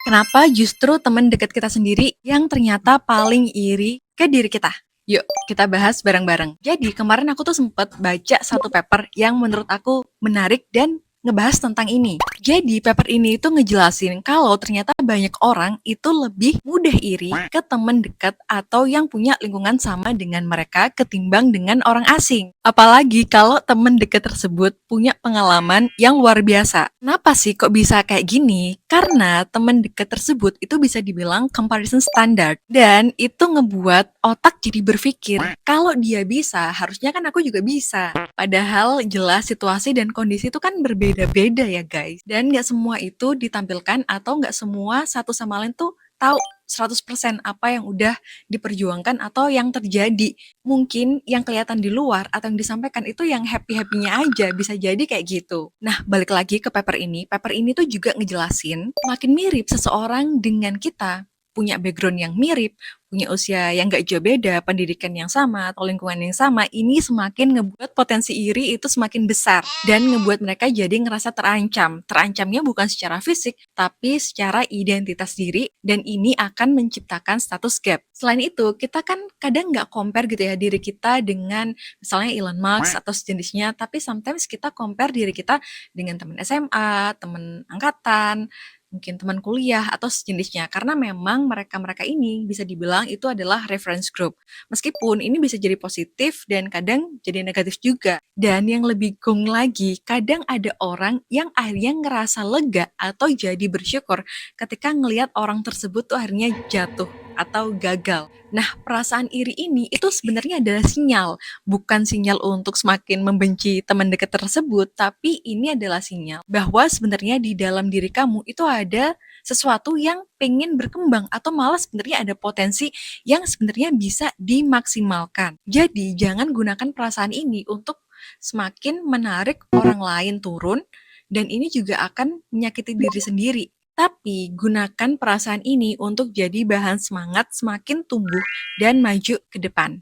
Kenapa justru teman dekat kita sendiri yang ternyata paling iri ke diri kita? Yuk, kita bahas bareng-bareng. Jadi, kemarin aku tuh sempet baca satu paper yang menurut aku menarik dan ngebahas tentang ini. Jadi, paper ini itu ngejelasin kalau ternyata banyak orang itu lebih mudah iri ke teman dekat atau yang punya lingkungan sama dengan mereka ketimbang dengan orang asing. Apalagi kalau teman dekat tersebut punya pengalaman yang luar biasa. Kenapa sih kok bisa kayak gini? Karena teman dekat tersebut itu bisa dibilang comparison standard dan itu ngebuat otak jadi berpikir kalau dia bisa, harusnya kan aku juga bisa. Padahal jelas situasi dan kondisi itu kan berbeda-beda ya guys. Dan nggak semua itu ditampilkan atau nggak semua satu sama lain tuh tahu 100% apa yang udah diperjuangkan atau yang terjadi. Mungkin yang kelihatan di luar atau yang disampaikan itu yang happy-happynya aja, bisa jadi kayak gitu. Nah, balik lagi ke paper ini tuh juga ngejelasin makin mirip seseorang dengan kita, punya background yang mirip, punya usia yang gak jauh beda, pendidikan yang sama, atau lingkungan yang sama, ini semakin ngebuat potensi iri itu semakin besar dan ngebuat mereka jadi ngerasa terancam. Terancamnya bukan secara fisik, tapi secara identitas diri dan ini akan menciptakan status gap. Selain itu, kita kan kadang nggak compare gitu ya diri kita dengan misalnya Elon Musk atau sejenisnya, tapi sometimes kita compare diri kita dengan teman SMA, teman angkatan, mungkin teman kuliah atau sejenisnya karena memang mereka-mereka ini bisa dibilang itu adalah reference group. Meskipun ini bisa jadi positif dan kadang jadi negatif juga. Dan yang lebih gong lagi, kadang ada orang yang akhirnya ngerasa lega atau jadi bersyukur ketika ngelihat orang tersebut tuh akhirnya jatuh atau gagal. Nah, perasaan iri ini itu sebenarnya adalah sinyal, bukan sinyal untuk semakin membenci teman dekat tersebut, tapi ini adalah sinyal bahwa sebenarnya di dalam diri kamu itu ada sesuatu yang pengen berkembang atau malah sebenarnya ada potensi yang sebenarnya bisa dimaksimalkan. Jadi, jangan gunakan perasaan ini untuk semakin menarik orang lain turun dan ini juga akan menyakiti diri sendiri. Tapi gunakan perasaan ini untuk jadi bahan semangat semakin tumbuh dan maju ke depan.